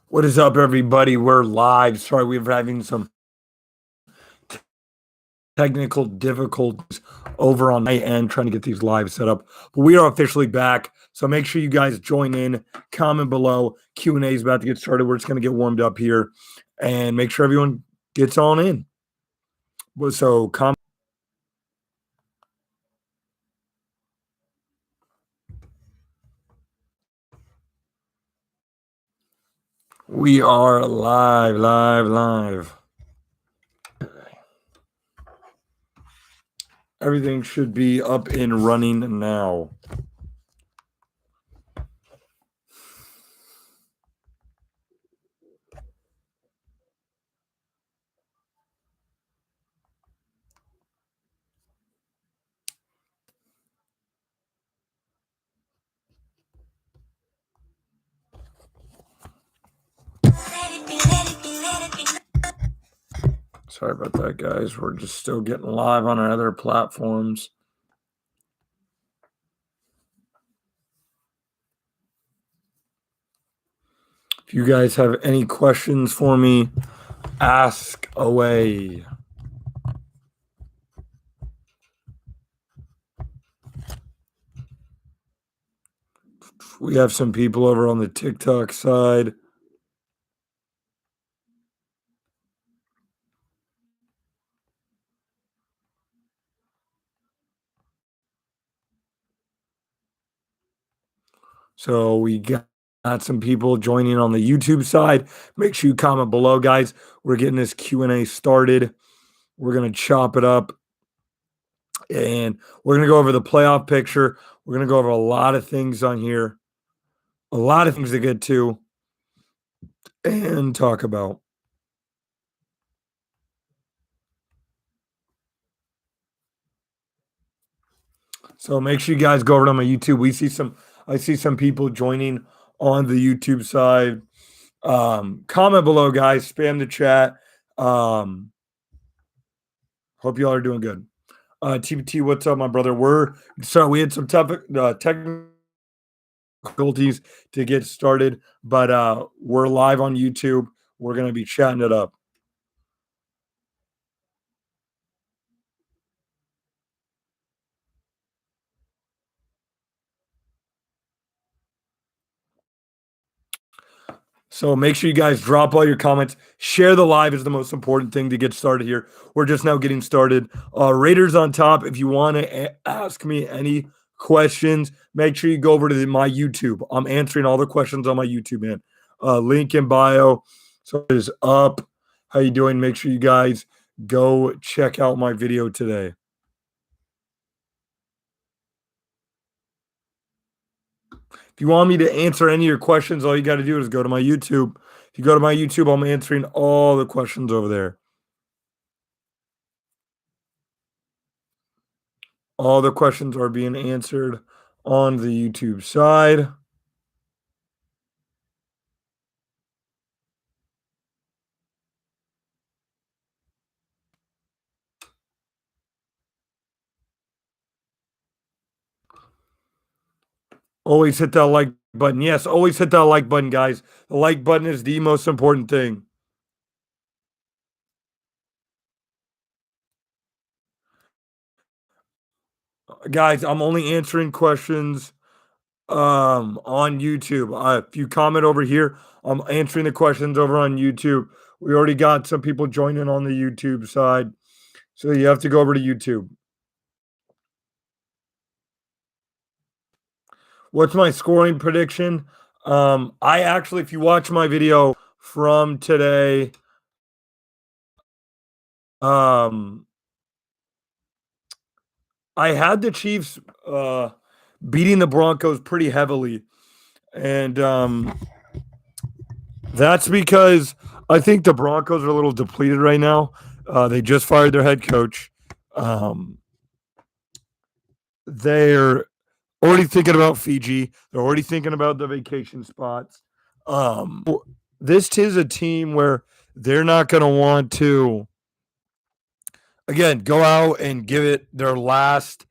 What is up, everybody? We're live. Sorry, we're having some technical difficulties over on my end trying to get these live set up. But we are officially back. So make sure you guys join in, comment below. Q&A is about to get started. We're just going to get warmed up here and make sure everyone gets on in. So comment. We are live. Everything should be up and running now. Sorry about that, guys. We're just still getting live on our other platforms. If you guys have any questions for me, ask away. We have some people over on the TikTok side. So we got some people joining on the YouTube side. Make sure you comment below, guys. We're getting this Q&A started. We're going to chop it up. And we're going to go over the playoff picture. We're going to go over a lot of things on here. A lot of things to get to and talk about. So make sure you guys go over to my YouTube. I see some people joining on the YouTube side. Comment below, guys. Spam the chat. Hope y'all are doing good. TBT, what's up, my brother? We had some tough technical difficulties to get started, but we're live on YouTube. We're gonna be chatting it up. So make sure you guys drop all your comments. Share the live is the most important thing to get started here. We're just now getting started. Raiders on top. If you want to ask me any questions, make sure you go over to my YouTube. I'm answering all the questions on my YouTube, man. Link in bio. So it is up. How you doing? Make sure you guys go check out my video today. If you want me to answer any of your questions, all you got to do is go to my YouTube. If you go to my YouTube, I'm answering all the questions over there. All the questions are being answered on the YouTube side. Always hit that like button. Yes, always hit that like button, guys. The like button is the most important thing. Guys, I'm only answering questions on YouTube. If you comment over here, I'm answering the questions over on YouTube. We already got some people joining on the YouTube side. So you have to go over to YouTube. What's my scoring prediction? I actually, if you watch my video from today, I had the Chiefs beating the Broncos pretty heavily. And that's because I think the Broncos are a little depleted right now. They just fired their head coach. They're already thinking about Fiji. They're already thinking about the vacation spots. This is a team where they're not going to want to, again, go out and give it their last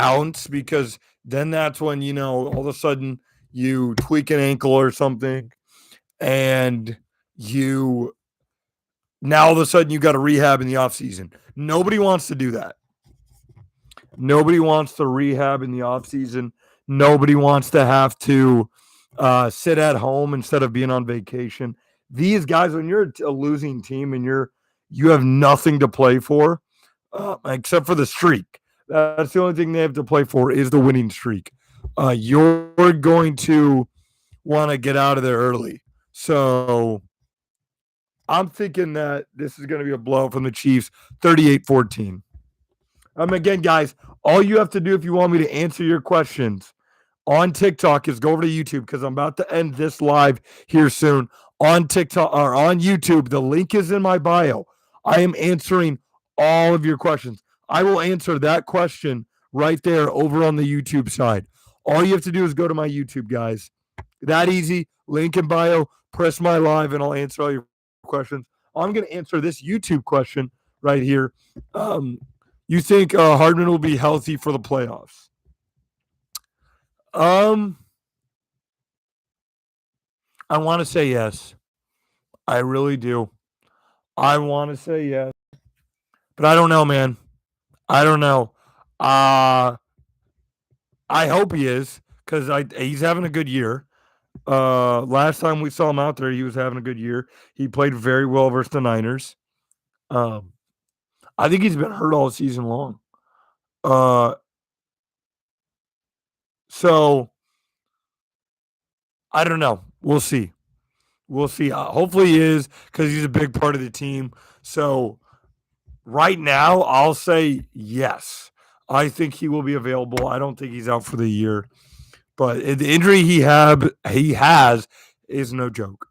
ounce, because then that's when, all of a sudden you tweak an ankle or something and you now all of a sudden you got to rehab in the offseason. Nobody wants to do that. Nobody wants to rehab in the offseason. Nobody wants to have to sit at home instead of being on vacation. These guys, when you're a losing team and you have nothing to play for, except for the streak. That's the only thing they have to play for is the winning streak. You're going to want to get out of there early. So I'm thinking that this is going to be a blowout from the Chiefs, 38-14. Again, guys, all you have to do if you want me to answer your questions on TikTok is go over to YouTube because I'm about to end this live here soon on TikTok or on YouTube. The link is in my bio. I am answering all of your questions. I will answer that question right there over on the YouTube side. All you have to do is go to my YouTube, guys. That easy. Link in bio. Press my live, and I'll answer all your questions. I'm going to answer this YouTube question right here. You think Hardman will be healthy for the playoffs? I want to say yes. I really do. I want to say yes, but I don't know, man. I don't know. I hope he is because he's having a good year. Last time we saw him out there, he was having a good year. He played very well versus the Niners. Um, I think he's been hurt all season long. So I don't know. We'll see. We'll see. Hopefully he is because he's a big part of the team. So right now, I'll say yes. I think he will be available. I don't think he's out for the year, but the injury he has is no joke.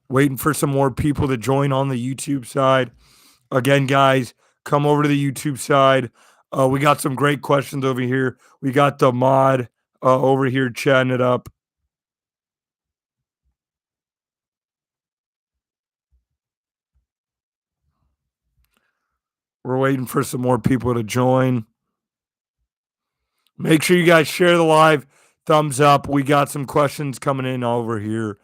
Waiting for some more people to join on the YouTube side. Again, guys, come over to the YouTube side. We got some great questions over here. We got the mod over here chatting it up. We're waiting for some more people to join. Make sure you guys share the live. Thumbs up. We got some questions coming in over here.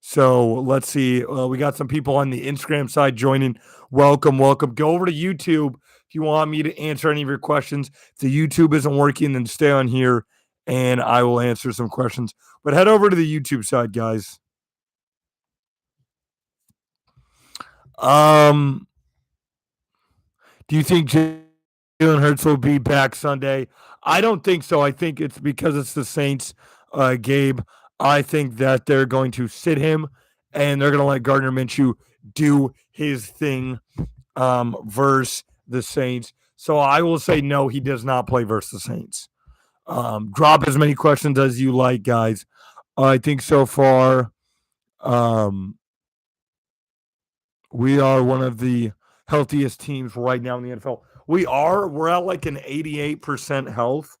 So let's see. We got some people on the Instagram side joining. Welcome, welcome. Go over to YouTube if you want me to answer any of your questions. If the YouTube isn't working, then stay on here and I will answer some questions. But head over to the YouTube side, guys. Do you think Jalen Hurts will be back Sunday? I don't think so. I think it's because it's the Saints, Gabe. I think that they're going to sit him and they're going to let Gardner Minshew do his thing versus the Saints. So I will say no, he does not play versus the Saints. Drop as many questions as you like, guys. I think so far we are one of the healthiest teams right now in the NFL. We're at like an 88% health.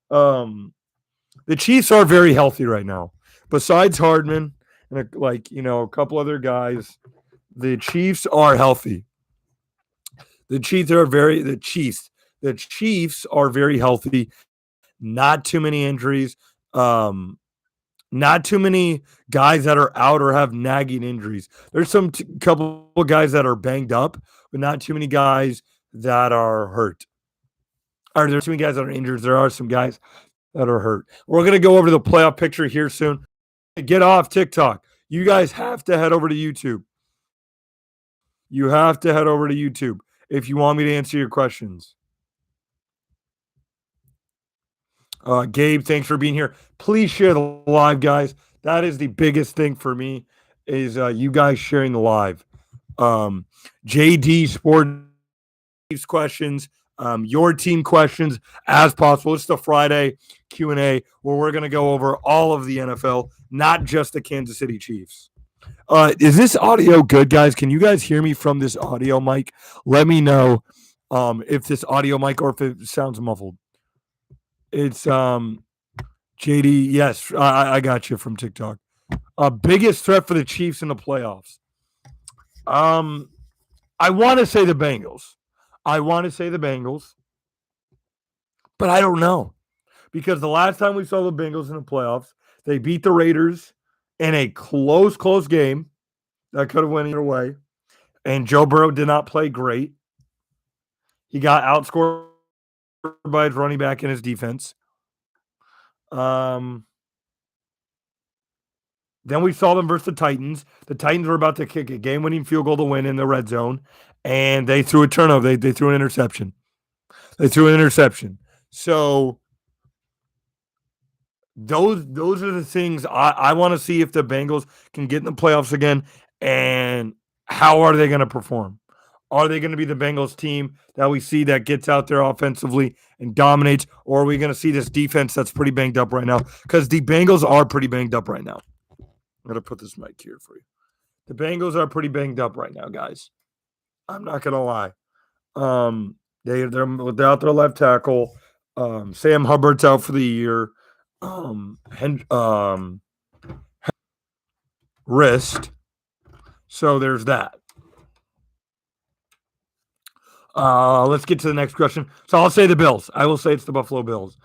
The Chiefs are very healthy right now. Besides Hardman and a couple other guys, the Chiefs are healthy. The Chiefs are very healthy. Not too many injuries. Not too many guys that are out or have nagging injuries. There's some couple of guys that are banged up, but not too many guys that are hurt. Or there's too many guys that are injured. There are some guys that are hurt. We're going to go over to the playoff picture here soon. Get off TikTok. You guys have to head over to YouTube. You have to head over to YouTube if you want me to answer your questions. Gabe, thanks for being here. Please share the live, guys. That is the biggest thing for me is you guys sharing the live. JD Sports questions, your team questions as possible. It's the Friday Q&A where we're going to go over all of the NFL, not just the Kansas City Chiefs. Is this audio good, guys? Can you guys hear me from this audio mic? Let me know if this audio mic or if it sounds muffled. It's JD. Yes, I got you from TikTok. Biggest threat for the Chiefs in the playoffs. I want to say the Bengals. I want to say the Bengals, but I don't know because the last time we saw the Bengals in the playoffs, they beat the Raiders in a close game that could have went either way. And Joe Burrow did not play great. He got outscored by his running back and his defense. Um, Then we saw them versus the Titans. The Titans were about to kick a game-winning field goal to win in the red zone, and they threw a turnover. They threw an interception. So those are the things I want to see if the Bengals can get in the playoffs again, and how are they going to perform? Are they going to be the Bengals team that we see that gets out there offensively and dominates, or are we going to see this defense that's pretty banged up right now? Because the Bengals are pretty banged up right now. I'm going to put this mic here for you. The Bengals are pretty banged up right now, guys. I'm not going to lie. They're without their left tackle. Sam Hubbard's out for the year. Wrist. So there's that. Let's get to the next question. So I'll say the Bills. I will say it's the Buffalo Bills.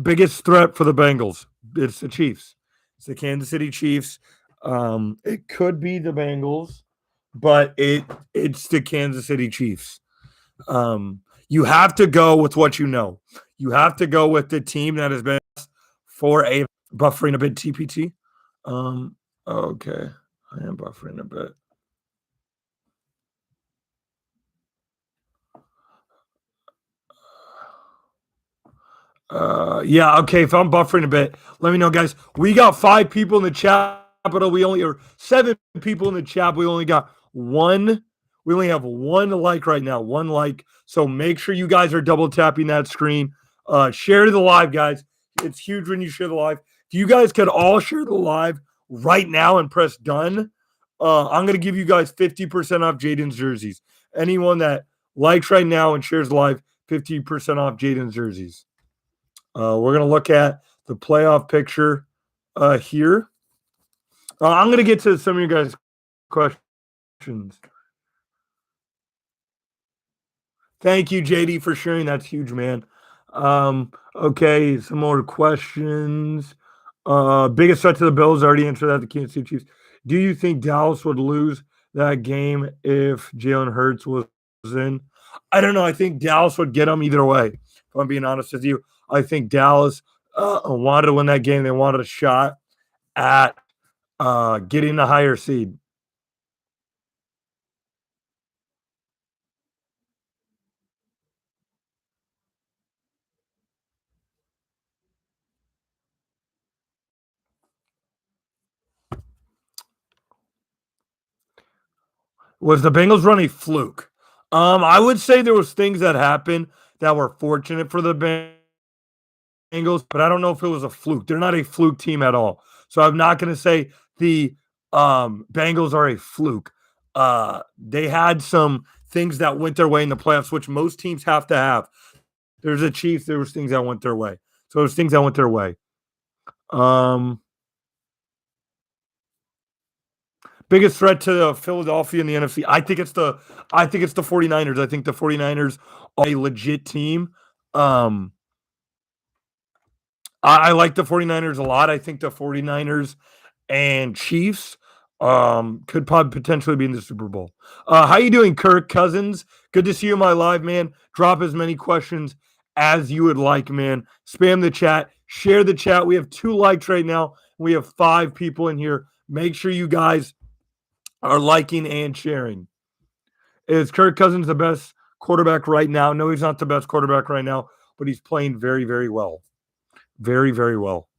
Biggest threat for the Bengals. It's the Chiefs. It's the Kansas City Chiefs. It could be the Bengals, but it's the Kansas City Chiefs. You have to go with what you know. You have to go with the team that has been for a buffering a bit TPT. Okay. I am buffering a bit. Yeah, okay. If I'm buffering a bit, let me know, guys. We got 5 people in the chat, but we only are 7 people in the chat. We only got one. We only have one like right now, one like. So make sure you guys are double tapping that screen. Share the live, guys. It's huge when you share the live. If you guys could all share the live right now and press done, I'm going to give you guys 50% off Jayden's jerseys. Anyone that likes right now and shares live, 50% off Jayden's jerseys. We're going to look at the playoff picture here. I'm going to get to some of you guys' questions. Thank you, JD, for sharing. That's huge, man. Okay, some more questions. Biggest threat to the Bills, already answered that, the Kansas City Chiefs. Do you think Dallas would lose that game if Jalen Hurts was in? I don't know. I think Dallas would get them either way, if I'm being honest with you. I think Dallas wanted to win that game. They wanted a shot at getting the higher seed. Was the Bengals run a fluke? I would say there was things that happened that were fortunate for the Bengals, but I don't know if it was a fluke. They're not a fluke team at all. So I'm not going to say the Bengals are a fluke. They had some things that went their way in the playoffs, which most teams have to have. There's a Chiefs. There was things that went their way. So there's things that went their way. Biggest threat to Philadelphia in the NFC. I think it's the 49ers. I think the 49ers are a legit team. I like the 49ers a lot. I think the 49ers and Chiefs could potentially be in the Super Bowl. How you doing, Kirk Cousins? Good to see you in my live, man. Drop as many questions as you would like, man. Spam the chat. Share the chat. We have 2 likes right now. We have 5 people in here. Make sure you guys are liking and sharing. Is Kirk Cousins the best quarterback right now? No, he's not the best quarterback right now, but he's playing very, very well. Very, very well.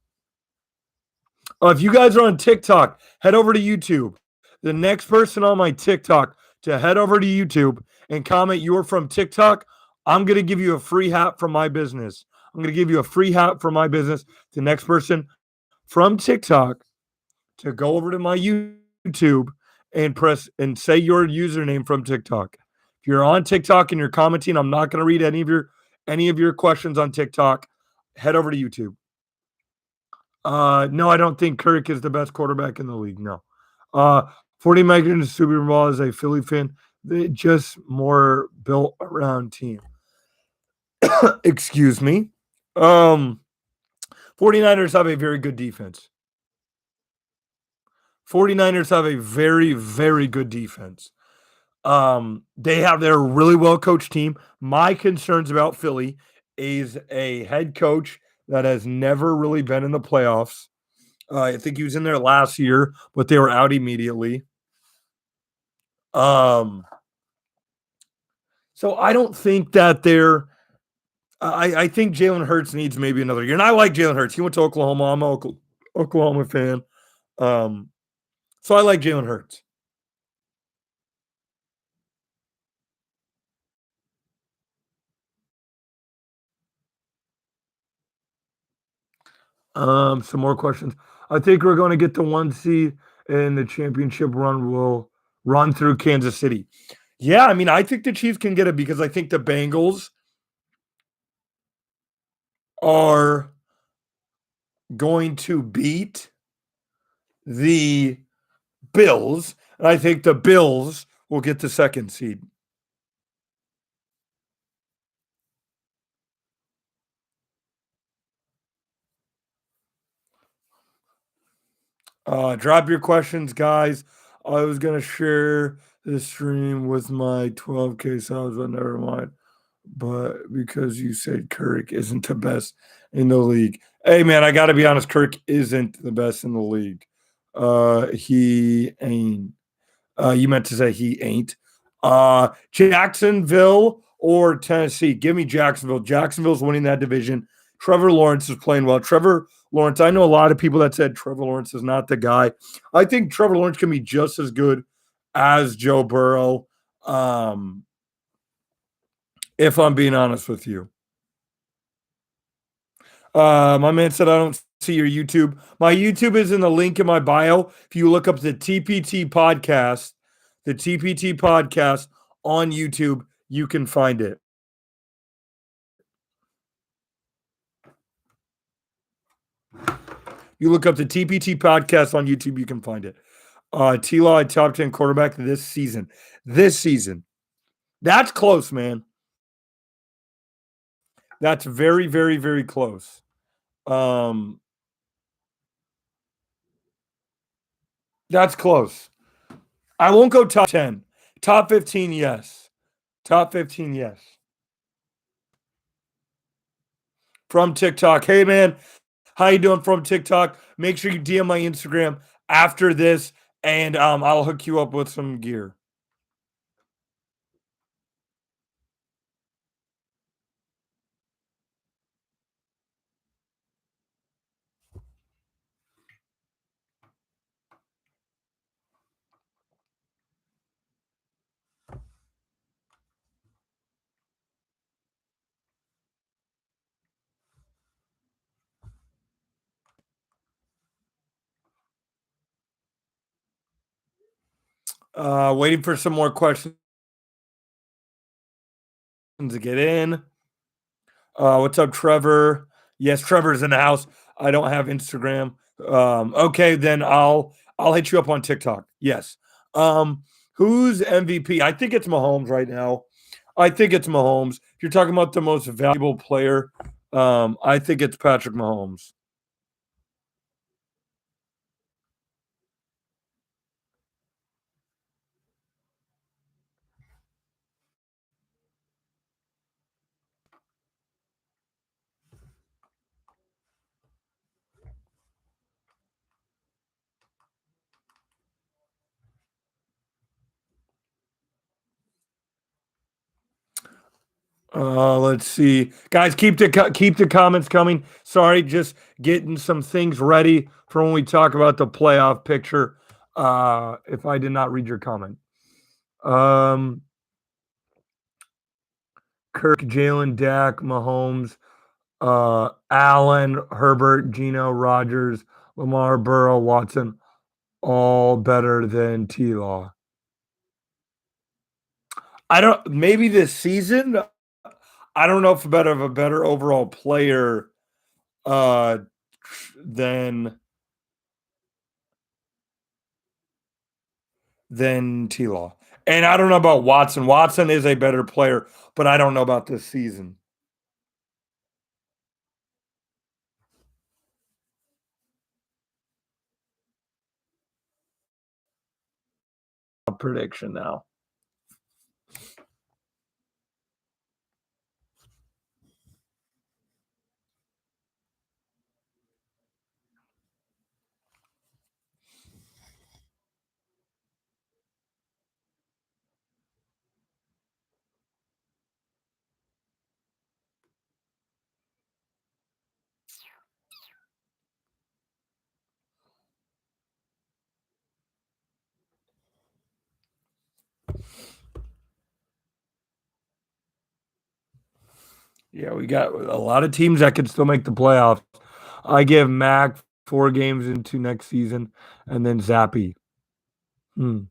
If you guys are on TikTok, head over to YouTube. The next person on my TikTok to head over to YouTube and comment you're from TikTok, I'm going to give you a free hat from my business. I'm going to give you a free hat from my business. The next person from TikTok to go over to my YouTube and press and say your username from TikTok. If you're on TikTok and you're commenting, I'm not going to read any of your questions on TikTok. Head over to YouTube. No, I don't think Kirk is the best quarterback in the league. No. 40 Megan Super Bowl as a Philly fan. They just more built around team. Excuse me. Um, 49ers have a very good defense. 49ers have a very, very good defense. They have their really well coached team. My concerns about Philly is a head coach that has never really been in the playoffs. I think he was in there last year, but they were out immediately. Um, so I don't think that they're. I think Jalen Hurts needs maybe another year, and I like Jalen Hurts. He went to Oklahoma. I'm an Oklahoma fan. Um, so I like Jalen Hurts. Some more questions. I think we're going to get the 1 seed, and the championship run will run through Kansas City. Yeah, I mean, I think the Chiefs can get it because I think the Bengals are going to beat the Bills, and I think the Bills will get the 2nd seed. Drop your questions, guys. I was gonna share this stream with my 12K subs, but never mind. But because you said Kirk isn't the best in the league. Hey man, I gotta be honest, Kirk isn't the best in the league. He ain't. You meant to say he ain't. Jacksonville or Tennessee? Give me Jacksonville. Jacksonville's winning that division. Trevor Lawrence is playing well. Trevor Lawrence, I know a lot of people that said Trevor Lawrence is not the guy. I think Trevor Lawrence can be just as good as Joe Burrow. Um, if I'm being honest with you. My man said I don't see your YouTube. My YouTube is in the link in my bio. If you look up the TPT podcast on YouTube, you can find it. You look up the TPT podcast on YouTube, you can find it. T-Law, top 10 quarterback this season. This season. That's close, man. That's very, very, very close. Um, that's close. I won't go top 10. Top 15, yes. Top 15, yes. From TikTok. Hey, man, how you doing from TikTok? Make sure you DM my Instagram after this, and I'll hook you up with some gear. Waiting for some more questions to get in. What's up, Trevor? Yes, Trevor's in the house. I don't have Instagram. Okay, then I'll hit you up on TikTok. Yes. Who's MVP? I think it's Mahomes right now. I think it's Mahomes. If you're talking about the most valuable player, I think it's Patrick Mahomes. Let's see, guys. Keep the comments coming. Sorry, just getting some things ready for when we talk about the playoff picture. If I did not read your comment, um, Kirk, Jalen, Dak, Mahomes, Allen, Herbert, Gino, Rogers, Lamar, Burrow, Watson, all better than T Law. I don't. Maybe this season. I don't know if a better overall player uh, than T Law. And I don't know about Watson. Watson is a better player, but I don't know about this season. A prediction now. Yeah, we got a lot of teams that can still make the playoffs. I give Mac 4 games into next season, and then Zappy. Hmm.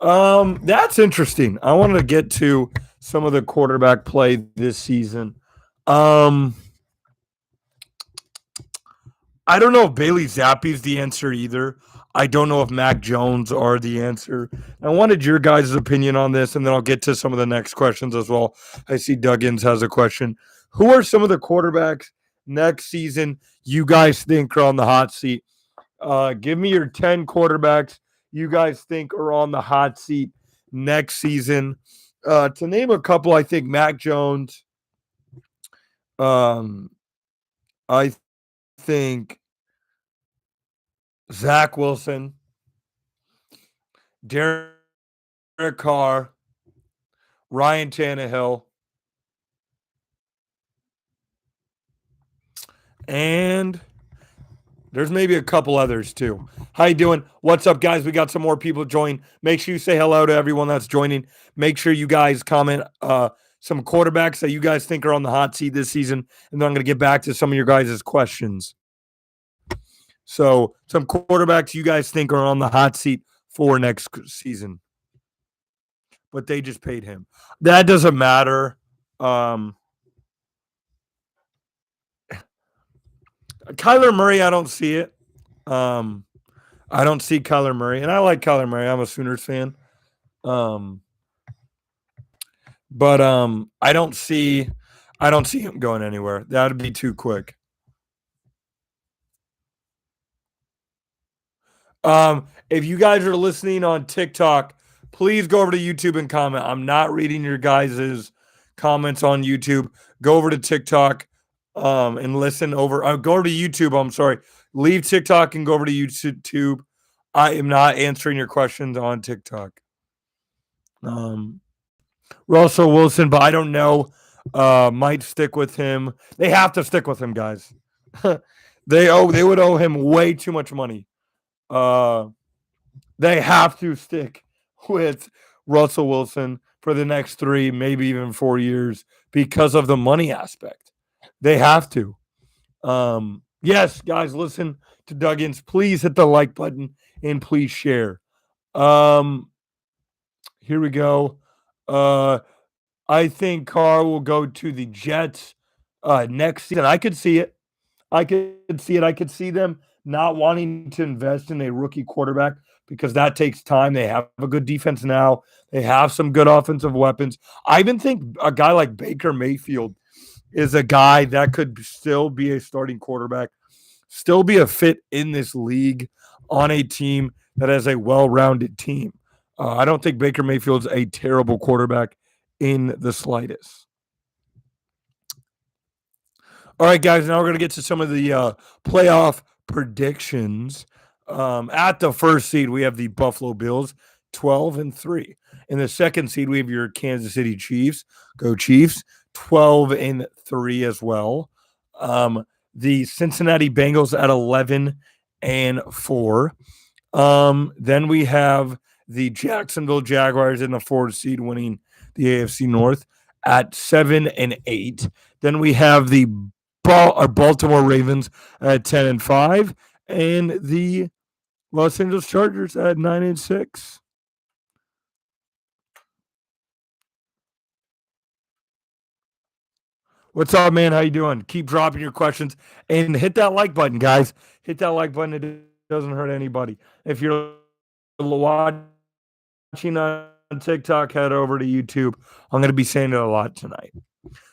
That's interesting. I wanted to get to some of the quarterback play this season. Um, I don't know if Bailey Zappi's the answer either. I don't know if Mac Jones are the answer. I wanted your guys' opinion on this, and then I'll get to some of the next questions as well. I see Duggins has a question. Who are some of the quarterbacks next season you guys think are on the hot seat? Give me your 10 quarterbacks you guys think are on the hot seat next season. To name a couple, I think Mac Jones. Um, I think Zach Wilson, Derek Carr, Ryan Tannehill, and there's maybe a couple others too. How you doing? What's up, guys? We got some more people join. Make sure you say hello to everyone that's joining. Make sure you guys comment some quarterbacks that you guys think are on the hot seat this season, and then I'm going to get back to some of your guys' questions. So, some quarterbacks you guys think are on the hot seat for next season, but they just paid him. That doesn't matter. Kyler Murray, I don't see it. Um, I don't see Kyler Murray, and I like Kyler Murray. I'm a Sooners fan. Um, but I don't see him going anywhere. That'd be too quick. If you guys are listening on TikTok, please go over to YouTube and comment. I'm not reading your guys' comments on YouTube. Go over to TikTok and listen over. Go over to YouTube. I'm sorry. Leave TikTok and go over to YouTube. I am not answering your questions on TikTok. Russell Wilson, but I don't know. Might stick with him. They have to stick with him, guys. They would owe him way too much money. They have to stick with Russell Wilson for the next 3, maybe even 4 years because of the money aspect. They have to. Yes, guys, listen to Duggins. Please hit the like button and please share. Here we go. I think Carr will go to the Jets next season. I could see it. I could see it. I could see them not wanting to invest in a rookie quarterback because that takes time. They have a good defense now. They have some good offensive weapons. I even think a guy like Baker Mayfield is a guy that could still be a starting quarterback, still be a fit in this league on a team that has a well-rounded team. I don't think Baker Mayfield's a terrible quarterback in the slightest. All right, guys, now we're going to get to some of the playoff predictions. At the first seed, we have the Buffalo Bills, 12-3. In the second seed, we have your Kansas City Chiefs. Go Chiefs, 12-3 as well. The Cincinnati Bengals at 11-4. Then we have the Jacksonville Jaguars in the fourth seed, winning the AFC North at 7-8. Then we have the Baltimore Ravens at 10-5, and the Los Angeles Chargers at 9-6. What's up, man? How you doing? Keep dropping your questions and hit that like button, guys. Hit that like button. It doesn't hurt anybody. If you're watching on TikTok, head over to YouTube. I'm going to be saying it a lot tonight.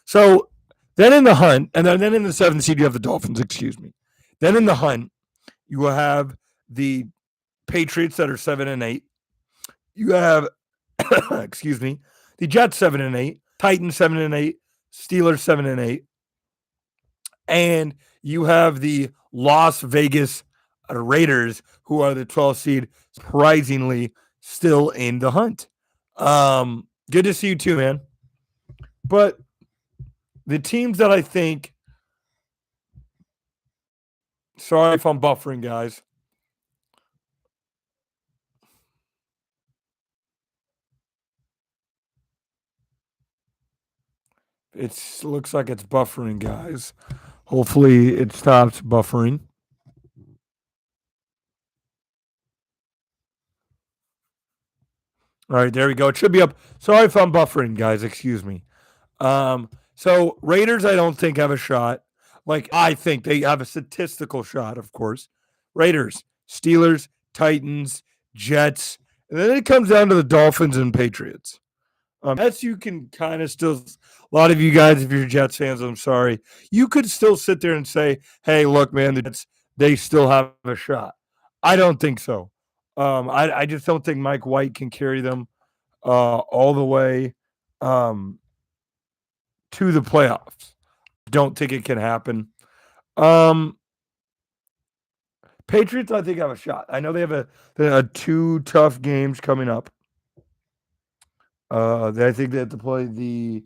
So then in the hunt, and then in the 7th seed, you have the Dolphins, excuse me. Then in the hunt, you will have the Patriots that are 7-8. You have, excuse me, the Jets 7-8, Titans 7-8, Steelers 7-8, and you have the Las Vegas Raiders, who are the 12th seed, surprisingly still in the hunt. Good to see you too, man. But the teams that I think, sorry if I'm buffering, guys. It looks like it's buffering, guys. Hopefully it stops buffering. All right, there we go. It should be up. Sorry if I'm buffering, guys. Excuse me. So Raiders, I don't think have a shot. Like I think they have a statistical shot, of course. Raiders, Steelers, Titans, Jets, and then it comes down to the Dolphins and Patriots. Jets, you can kind of still. A lot of you guys, if you're Jets fans, I'm sorry, you could still sit there and say, "Hey, look, man, the Jets, they still have a shot." I don't think so. I just don't think Mike White can carry them all the way to the playoffs. Don't think it can happen. Um, Patriots, I think have a shot. I know they have two tough games coming up. I think they have to play the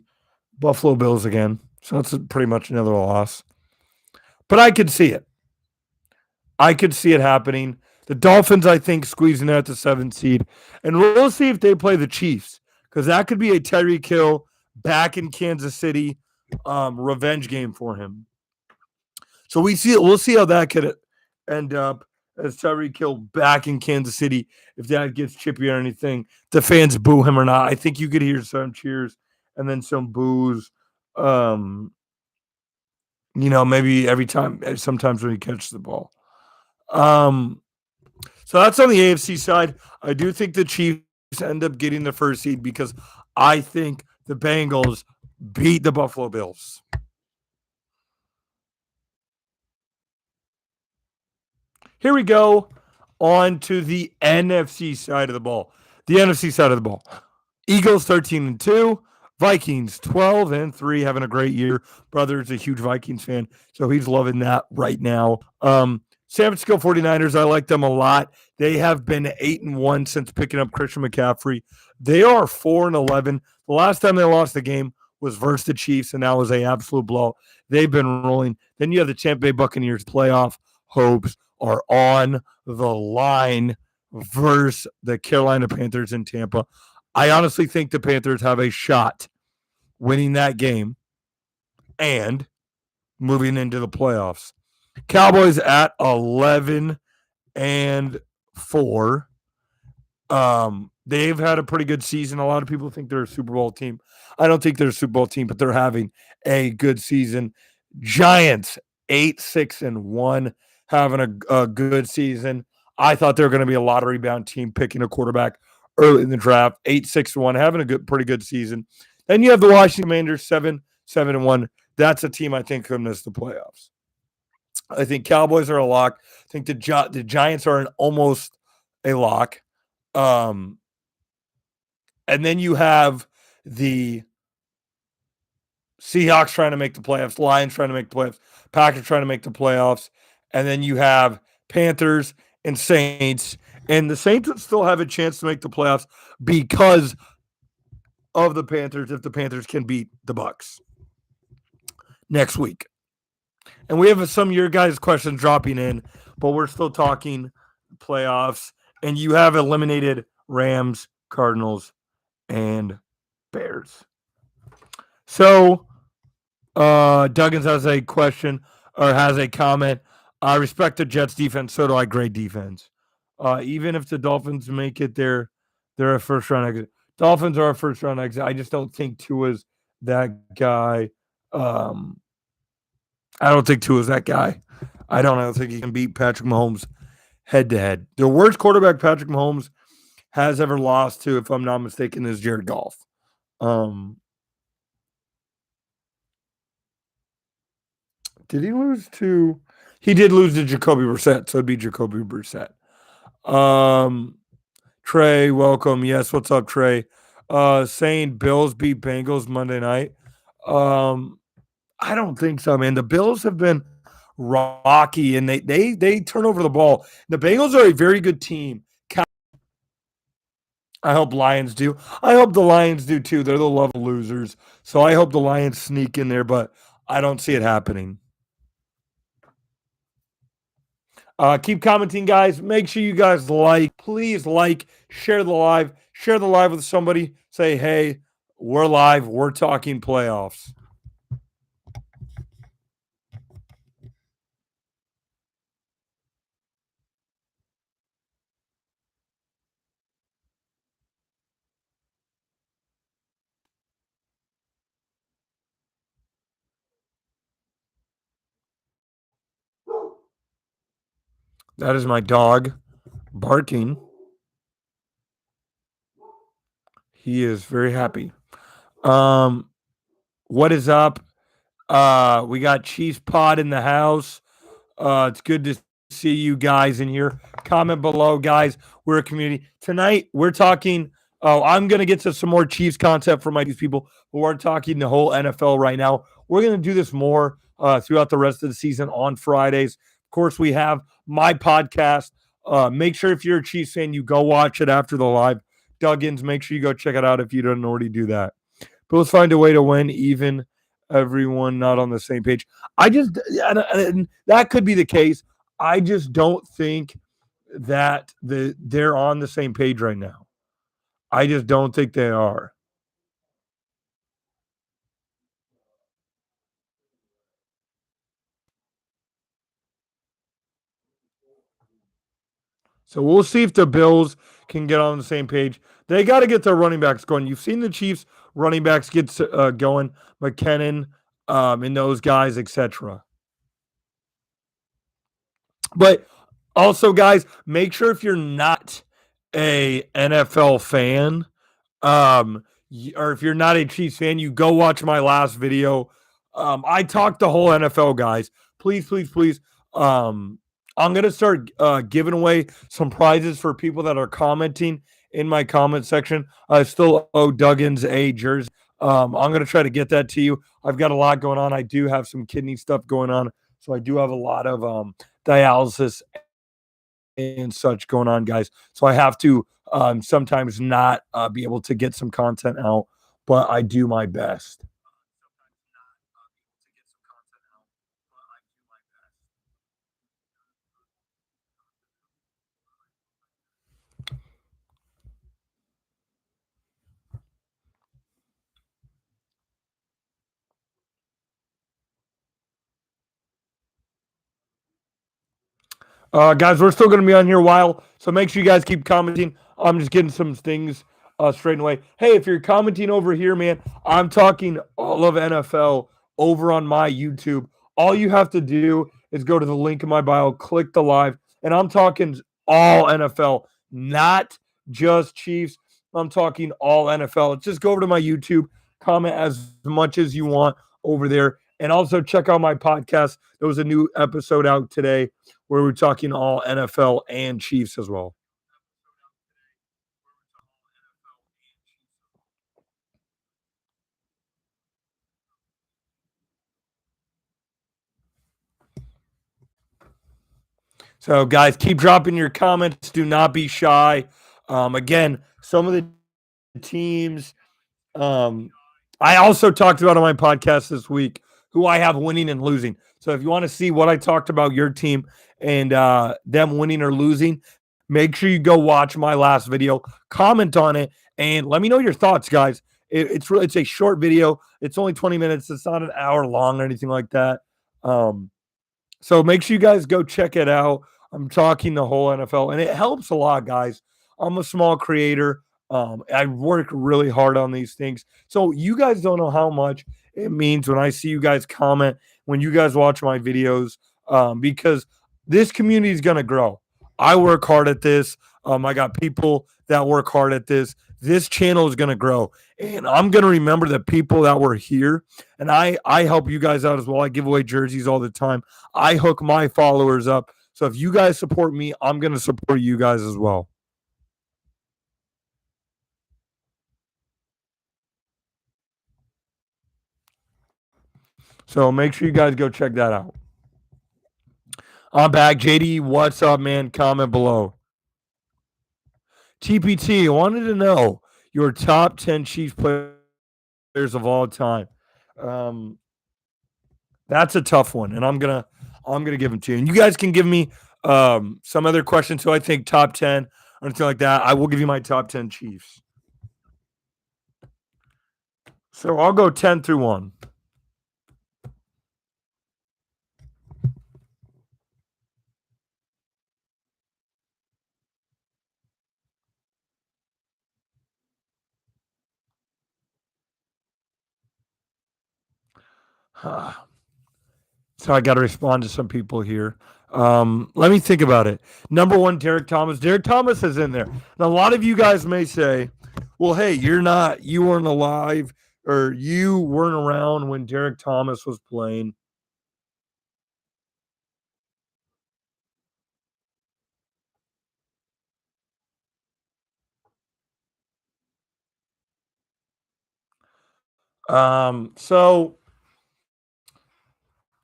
Buffalo Bills again, so that's pretty much another loss. But I could see it. I could see it happening. The Dolphins, I think, squeezing out the 7th seed, and we'll see if they play the Chiefs because that could be a Tyreek Hill back in Kansas City revenge game for him. So we'll see how that could end up as Tyreek Hill back in Kansas City. If that gets chippy or anything, the fans boo him or not. I think you could hear some cheers and then some boos. Maybe every time, sometimes when he catches the ball. So that's on the AFC side. I do think the Chiefs end up getting the 1st seed because I think the Bengals beat the Buffalo Bills. Here we go on to the NFC side of the ball. The NFC side of the ball. Eagles 13-2, Vikings 12-3, having a great year. Brother's a huge Vikings fan, so he's loving that right now. San Francisco 49ers, I like them a lot. They have been 8-1 since picking up Christian McCaffrey. They are 4-11. The last time they lost the game was versus the Chiefs, and that was an absolute blow. They've been rolling. Then you have the Tampa Bay Buccaneers playoff hopes are on the line versus the Carolina Panthers in Tampa. I honestly think the Panthers have a shot winning that game and moving into the playoffs. Cowboys at 11-4. They've had a pretty good season. A lot of people think they're a Super Bowl team. I don't think they're a Super Bowl team, but they're having a good season. Giants 8-6-1, having a good season. I thought they were going to be a lottery bound team picking a quarterback early in the draft. 8-6-1, having a pretty good season. Then you have the Washington Commanders 7-1. That's a team I think could miss the playoffs. I think Cowboys are a lock. I think the Giants are almost a lock. And then you have the Seahawks trying to make the playoffs, Lions trying to make the playoffs, Packers trying to make the playoffs, and then you have Panthers and Saints. And the Saints would still have a chance to make the playoffs because of the Panthers if the Panthers can beat the Bucs next week. And we have some of your guys' questions dropping in, but we're still talking playoffs. And you have eliminated Rams, Cardinals, and Bears. So Duggins has a question or has a comment. I respect the Jets defense. So do I. Great defense. Even if the Dolphins make it, they're a first round exit. Dolphins are a first round exit. I just don't think Tua's that guy. I don't think Tua's that guy. I don't think he can beat Patrick Mahomes head to head. The worst quarterback Patrick Mahomes has ever lost to, if I'm not mistaken, is Jared Goff. Um, did he lose to? He did lose to Jacoby Brissett, so it'd be Jacoby Brissett. Um, Trey, welcome. Yes, what's up, Trey? Saying Bills beat Bengals Monday night. Um, I don't think so, man. The Bills have been rocky and they turn over the ball. The Bengals are a very good team. I hope Lions do. I hope the Lions do too. They're the level losers. So I hope the Lions sneak in there, but I don't see it happening. Keep commenting, guys. Make sure you guys please share the live with somebody. Say, hey, we're live. We're talking playoffs. That is my dog barking. He is very happy. Um, what is up? We got Chiefs Pod in the house. It's good to see you guys in here. Comment below, guys. We're a community. Tonight, we're talking. Oh, I'm going to get to some more Chiefs content from these people, but we're talking the whole NFL right now. We're going to do this more throughout the rest of the season on Fridays. Of course, we have my podcast. Make sure if you're a Chiefs fan, you go watch it after the live. Duggins, make sure you go check it out if you don't already do that. But let's find a way to win, even everyone not on the same page. And that could be the case. I just don't think that they're on the same page right now. I just don't think they are. So we'll see if the Bills can get on the same page. They got to get their running backs going. You've seen the Chiefs running backs get going, McKinnon, and those guys, etc. But also, guys, make sure if you're not a NFL fan, or if you're not a Chiefs fan, you go watch my last video. I talked the whole NFL, guys. Please, please, please. I'm gonna start giving away some prizes for people that are commenting in my comment section. I still owe Duggins a jersey. I'm gonna try to get that to you. I've got a lot going on. I do have some kidney stuff going on, so I do have a lot of dialysis and such going on, guys. So I have to sometimes not be able to get some content out, but I do my best. Guys, we're still going to be on here a while, so make sure you guys keep commenting. I'm just getting some things straight away. Hey, if you're commenting over here, man, I'm talking all of NFL over on my YouTube. All you have to do is go to the link in my bio, click the live, and I'm talking all NFL, not just Chiefs. I'm talking all NFL. Just go over to my YouTube, comment as much as you want over there, and also check out my podcast. There was a new episode out today where we're talking all NFL and Chiefs as well. So, guys, keep dropping your comments. Do not be shy. Again, some of the teams um, I also talked about on my podcast this week who I have winning and losing. So, if you want to see what I talked about your team and them winning or losing, make sure you go watch my last video, comment on it, and let me know your thoughts, guys. It's a short video. It's only 20 minutes. It's not an hour long or anything like that. Um, so make sure you guys go check it out. I'm talking the whole NFL, and it helps a lot, guys. I'm a small creator. I work really hard on these things. So you guys don't know how much it means when I see you guys comment, when you guys watch my videos, because this community is going to grow. I work hard at this. I got people that work hard at this. This channel is going to grow, and I'm going to remember the people that were here. And I help you guys out as well. I give away jerseys all the time. I hook my followers up. So if you guys support me, I'm going to support you guys as well. So make sure you guys go check that out. I'm back. JD, what's up, man? Comment below. TPT, I wanted to know your top 10 Chiefs players of all time. Um, that's a tough one, and I'm gonna give them to you. And you guys can give me some other questions. So I think top 10 or anything like that. I will give you my top 10 Chiefs. So I'll go 10 through 1. So I got to respond to some people here. Let me think about it. Number 1, Derek Thomas. Derek Thomas is in there. Now, a lot of you guys may say, well, hey, you weren't alive or you weren't around when Derek Thomas was playing. So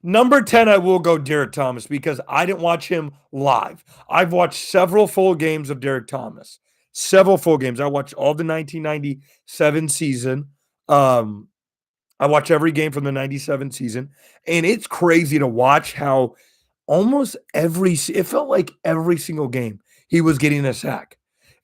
number 10, I will go Derek Thomas because I didn't watch him live. I've watched several full games of Derek Thomas. Several full games. I watched all the 1997 season. I watch every game from the 97 season, and it's crazy to watch how almost it felt like every single game he was getting a sack.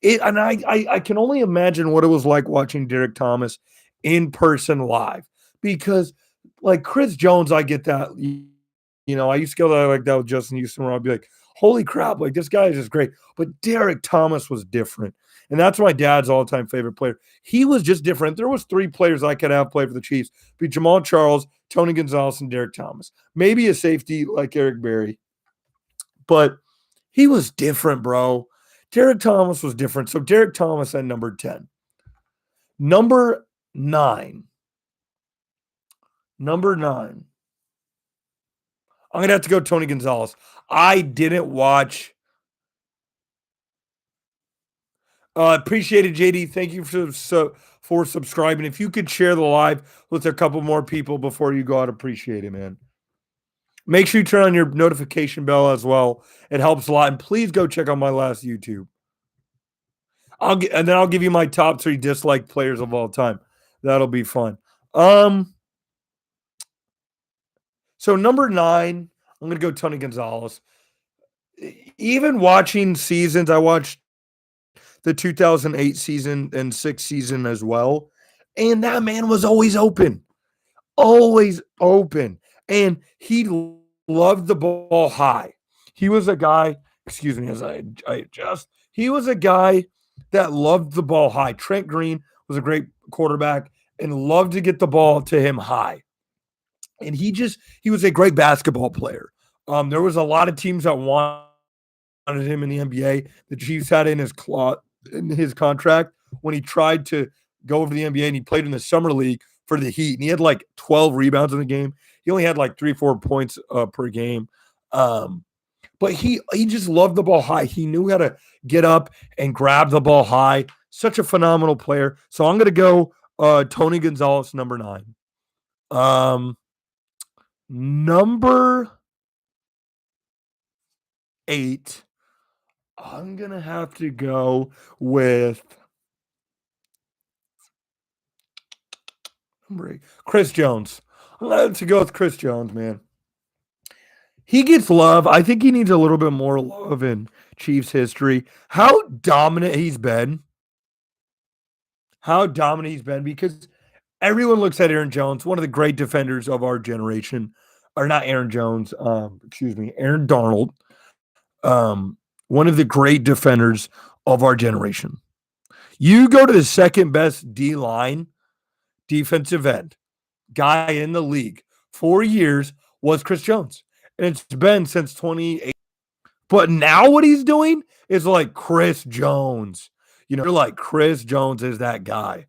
I can only imagine what it was like watching Derek Thomas in person live because like Chris Jones, I get that. I used to go there like that with Justin Houston where I'd be like, holy crap, like this guy is just great. But Derek Thomas was different. And that's my dad's all-time favorite player. He was just different. There was 3 players I could have play for the Chiefs. Be Jamal Charles, Tony Gonzalez, and Derek Thomas. Maybe a safety like Eric Berry. But he was different, bro. Derek Thomas was different. So Derek Thomas at number 10. Number 9. Number 9. I'm going to have to go Tony Gonzalez. I didn't watch. Appreciate it, JD. Thank you for subscribing. If you could share the live with a couple more people before you go out, appreciate it, man. Make sure you turn on your notification bell as well. It helps a lot. And please go check out my last YouTube. And then I'll give you my top 3 disliked players of all time. That'll be fun. So number 9, I'm going to go Tony Gonzalez. Even watching seasons, I watched the 2008 season and 6 season as well. And that man was always open. Always open. And he loved the ball high. He was a guy, excuse me, as I adjust. He was a guy that loved the ball high. Trent Green was a great quarterback and loved to get the ball to him high. And he was a great basketball player. There was a lot of teams that wanted him in the NBA. The Chiefs had in his contract when he tried to go over to the NBA, and he played in the summer league for the Heat, and he had like 12 rebounds in the game. He only had like 3-4 points per game. But he just loved the ball high. He knew how to get up and grab the ball high. Such a phenomenal player. So I'm going to go Tony Gonzalez, number 9. Number 8, I'm going to have to go with Chris Jones. I'm going to have to go with Chris Jones, man. He gets love. I think he needs a little bit more love in Chiefs history. How dominant he's been. Because everyone looks at Aaron Jones, one of the great defenders of our generation. Or not Aaron Jones, Aaron Darnold. One of the great defenders of our generation. You go to the second best D-line defensive end guy in the league 4 years was Chris Jones. And it's been since 2018. But now what he's doing is like Chris Jones. You're like Chris Jones is that guy.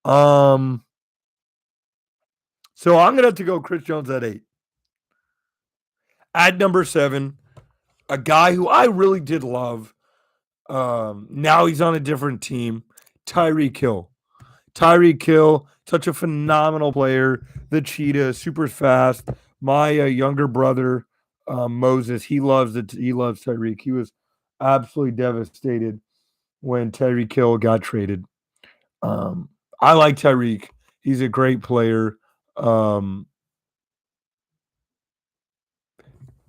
So I'm gonna have to go Chris Jones at 8. At number 7, a guy who I really did love. Now he's on a different team. Tyreek Hill. Tyreek Hill, such a phenomenal player. The cheetah, super fast. My younger brother, Moses, he loves it. He loves Tyreek. He was absolutely devastated when Tyreek Hill got traded. I like Tyreek. He's a great player.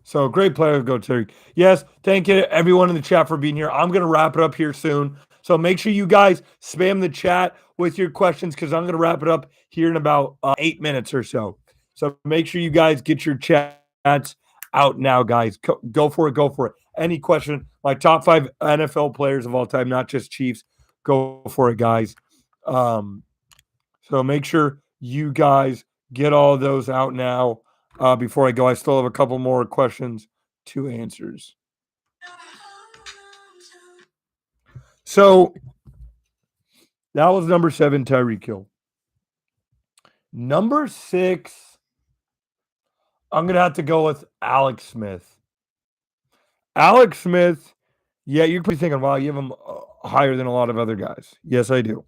So great player, go Tyreek. Yes, thank you everyone in the chat for being here. I'm going to wrap it up here soon. So make sure you guys spam the chat with your questions because I'm going to wrap it up here in about 8 minutes or so. So make sure you guys get your chats out now, guys. Go for it. Go for it. Any question? My top 5 NFL players of all time, not just Chiefs. Go for it, guys. So make sure you guys get all those out now. Before I go, I still have a couple more questions to answers. So that was number 7, Tyreek Hill. Number 6, I'm going to have to go with Alex Smith. Alex Smith, yeah, you're probably thinking, wow, you have him higher than a lot of other guys. Yes, I do.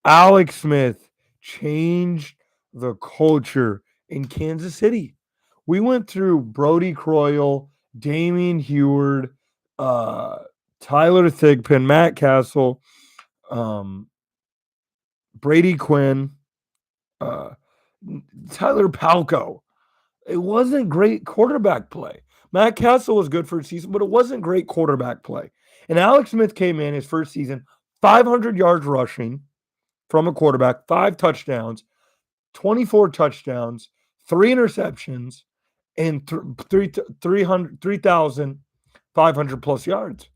Alex Smith changed the culture in Kansas City. We went through Brody Croyle, Damian Heward, Tyler Thigpen, Matt Castle, Brady Quinn, Tyler Palco. It wasn't great quarterback play. Matt Castle was good for a season, but it wasn't great quarterback play. And Alex Smith came in his first season, 500 yards rushing from a quarterback, 5 touchdowns, 24 touchdowns, 3 interceptions, and 3,500 plus yards.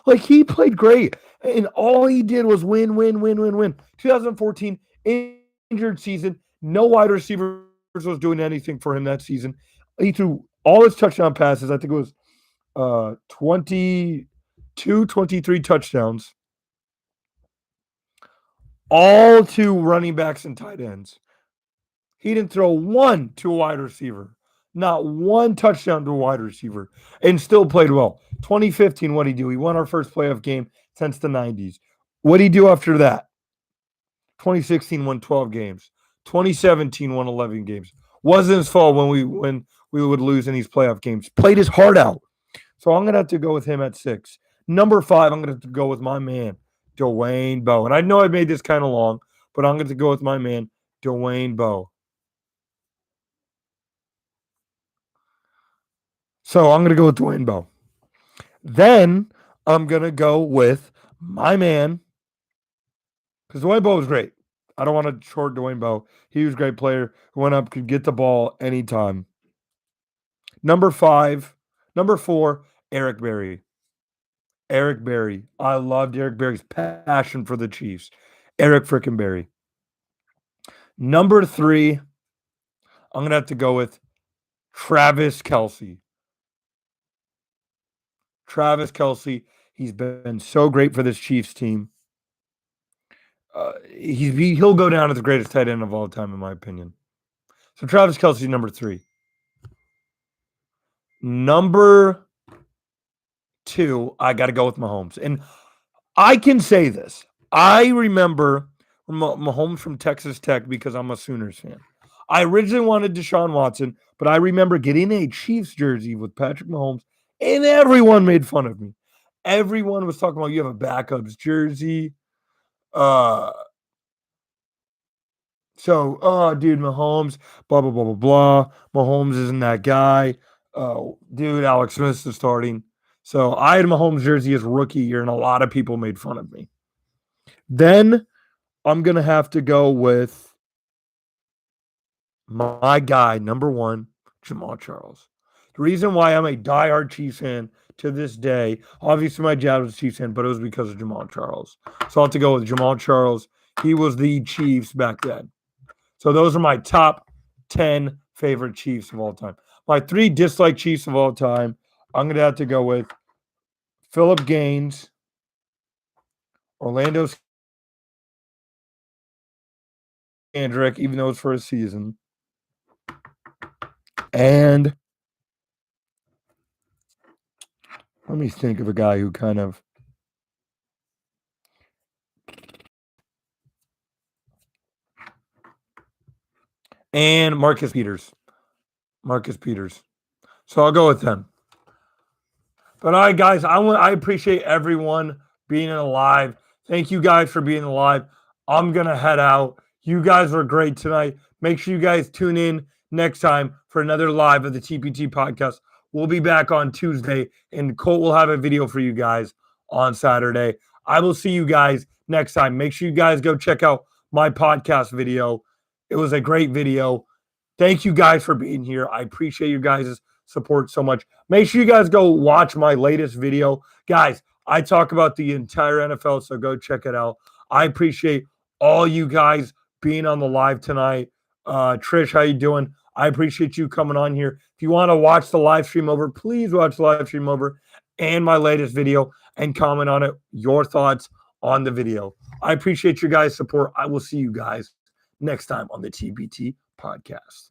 Like, he played great. And all he did was win. 2014, injured season. No wide receivers was doing anything for him that season. He threw all his touchdown passes. I think it was 23 touchdowns. All to running backs and tight ends. He didn't throw one to a wide receiver. Not one touchdown to a wide receiver. And still played well. 2015, what'd he do? He won our first playoff game since the 90s. What'd he do after that? 2016 won 12 games. 2017 won 11 games. Wasn't his fault when we would lose in these playoff games. Played his heart out. So I'm going to have to go with him at 6. Number 5, I'm going to have to go with my man, Dwayne Bowe. And I know I made this kind of long, but I'm going to go with my man, Dwayne Bowe. So I'm going to go with Dwayne Bowe. Then I'm going to go with my man, because Dwayne Bowe was great. I don't want to short Dwayne Bowe. He was a great player who went up, could get the ball anytime. Number 4, Eric Berry. Eric Berry. I loved Eric Berry's passion for the Chiefs. Eric frickin' Berry. Number 3, I'm going to have to go with Travis Kelce. Travis Kelce, he's been so great for this Chiefs team. He'll go down as the greatest tight end of all time, in my opinion. So Travis Kelce, number 3. Number 2, I got to go with Mahomes. And I can say this. I remember Mahomes from Texas Tech because I'm a Sooners fan. I originally wanted Deshaun Watson, but I remember getting a Chiefs jersey with Patrick Mahomes, and everyone made fun of me. Everyone was talking about, you have a backups jersey. Dude, Mahomes, blah, blah, blah, blah, blah. Mahomes isn't that guy. Dude, Alex Smith's the starting. So I had Mahomes jersey as rookie year, and a lot of people made fun of me. Then I'm going to have to go with my guy, number 1, Jamal Charles. The reason why I'm a diehard Chiefs fan to this day, obviously my dad was a Chiefs fan, but it was because of Jamal Charles. So I'll have to go with Jamal Charles. He was the Chiefs back then. So those are my top 10 favorite Chiefs of all time. My 3 disliked Chiefs of all time. I'm going to have to go with Philip Gaines, Orlando Andrick, even though it's for a season, and let me think of a guy who kind of and Marcus Peters. Marcus Peters. So I'll go with them. But all right, guys, I appreciate everyone being alive. Thank you guys for being alive. I'm gonna head out. You guys were great tonight. Make sure you guys tune in next time for another live of the TPT podcast. We'll be back on Tuesday, and Colt will have a video for you guys on Saturday. I will see you guys next time. Make sure you guys go check out my podcast video. It was a great video. Thank you guys for being here. I appreciate you guys' support so much. Make sure you guys go watch my latest video. Guys, I talk about the entire NFL, so go check it out. I appreciate all you guys being on the live tonight. Trish, how you doing? I appreciate you coming on here. If you want to watch the live stream over, please watch the live stream over and my latest video and comment on it, your thoughts on the video. I appreciate your guys' support. I will see you guys next time on the TBT podcast.